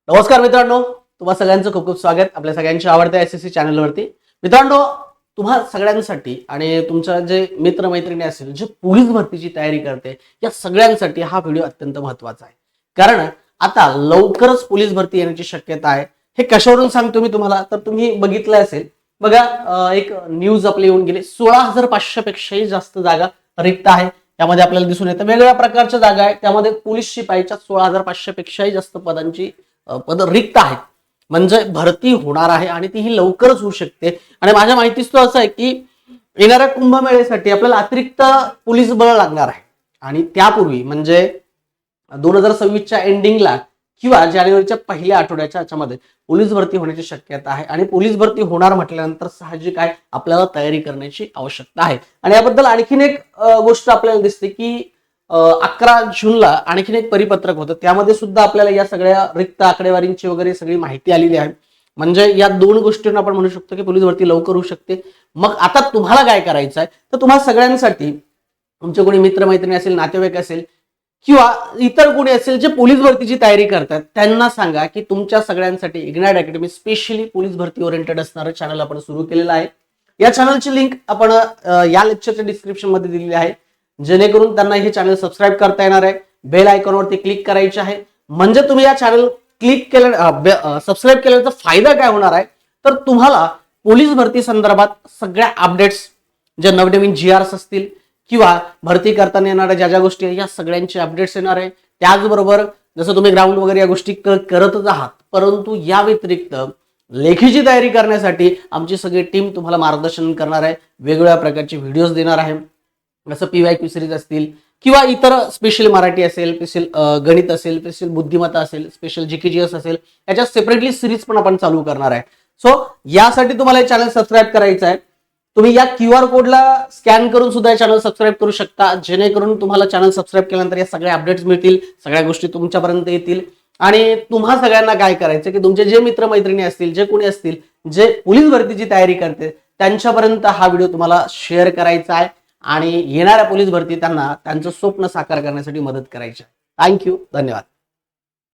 नमस्कार मित्रांनो, तुम्हा सगळ्यांचं खूप खूप स्वागत आपल्या सगळ्यांच्या आवडत्या एसएससी चॅनलवरती. मित्रांनो, तुम्हा सगळ्यांसाठी आणि तुमच्या जे मित्रमैत्रिणी असतील जे पोलीस भरतीची तयारी करते या सगळ्यांसाठी हा व्हिडिओ अत्यंत महत्त्वाचा आहे. कारण आता लवकरच पोलीस भरती येण्याची शक्यता आहे. हे कशावरून सांगतो मी तुम्हाला, तर तुम्ही बघितलं असेल बघा, एक न्यूज आपली येऊन गेली. 16,500 पेक्षाही जास्त जागा रिक्त आहे. त्यामध्ये आपल्याला दिसून येतं वेगवेगळ्या प्रकारच्या जागा आहेत. त्यामध्ये पोलीस शिपाईच्या 16,500 पेक्षाही जास्त पदांची पद रिक्त आहेत. म्हणजे भरती होणार आहे आणि तीही लवकरच होऊ शकते. आणि माझ्या माहितीच तो असं आहे की येणाऱ्या कुंभमेळ्यासाठी आपल्याला अतिरिक्त पोलीस बळ लागणार आहे. आणि त्यापूर्वी म्हणजे 2026च्या एंडिंगला किंवा जानेवारीच्या पहिल्या आठवड्याच्या याच्यामध्ये पोलीस भरती होण्याची शक्यता आहे. आणि पोलीस भरती होणार म्हटल्यानंतर साहजिक आहे आपल्याला तयारी करण्याची आवश्यकता आहे. आणि याबद्दल आणखीन एक गोष्ट आपल्याला दिसते की 11 जूनला आणखीन एक परिपत्रक होतं. त्यामध्ये सुद्धा आपल्याला या सगळ्या रिक्त आकडेवारींची वगैरे सगळी माहिती आलेली आहे. म्हणजे या दोन गोष्टींना आपण म्हणू शकतो की पोलीस भरती लवकर होऊ शकते. मग आता तुम्हाला काय करायचं आहे, तर तुम्हाला सगळ्यांसाठी तुमचे कोणी मित्रमैत्रिणी असेल, नातेवाईक असेल किंवा इतर कोणी असेल जे पोलीस भरतीची तयारी करतात त्यांना सांगा की तुमच्या सगळ्यांसाठी इग्नाइट अकॅडमी स्पेशली पोलीस भरती ओरिएंटेड असणारं चॅनल आपण सुरू केलेलं आहे. या चॅनलची लिंक आपण या लेक्चरच्या डिस्क्रिप्शन मध्ये दिलेली आहे, जेणेकरून त्यांना हे चॅनल सबस्क्राईब करता येणार आहे. बेल आयकॉनवरती क्लिक करायचे आहे. म्हणजे तुम्ही या चॅनल क्लिक केल्या सबस्क्राईब केल्याचा फायदा काय होणार आहे, तर तुम्हाला पोलीस भरती संदर्भात सगळ्या अपडेट्स, जे नवनवीन GRs असतील किंवा भरती करताना येणाऱ्या ज्या ज्या गोष्टी आहेत या सगळ्यांचे अपडेट्स येणार आहे. त्याचबरोबर जसं तुम्ही ग्राउंड वगैरे या गोष्टी करतच आहात, परंतु या व्यतिरिक्त लेखीची तयारी करण्यासाठी आमची सगळी टीम तुम्हाला मार्गदर्शन करणार आहे. वेगवेगळ्या प्रकारचे व्हिडिओज देणार आहे. जसं PYQ सिरीज असतील किंवा इतर स्पेशल मराठी असेल, स्पेशल गणित असेल, स्पेशल बुद्धिमत्ता असेल, स्पेशल GKGS असेल, याच्या सेपरेटली सिरीज पण आपण चालू करणार आहे. सो यासाठी तुम्हाला हे चॅनल सबस्क्राईब करायचं आहे. तुम्ही या QR कोडला स्कॅन करून सुद्धा हे चॅनल सबस्क्राईब करू शकता, जेणेकरून तुम्हाला चॅनल सबस्क्राईब केल्यानंतर या सगळ्या अपडेट्स मिळतील, सगळ्या गोष्टी तुमच्यापर्यंत येतील. आणि तुम्हा सगळ्यांना काय करायचं की तुमचे जे मित्रमैत्रिणी असतील, जे कोणी असतील जे पोलीस भरतीची तयारी करते त्यांच्यापर्यंत हा व्हिडिओ तुम्हाला शेअर करायचा आहे आणि येणाऱ्या पोलीस भरती त्यांना त्यांचं स्वप्न साकार करण्यासाठी मदत करायची आहे. थँक्यू, धन्यवाद.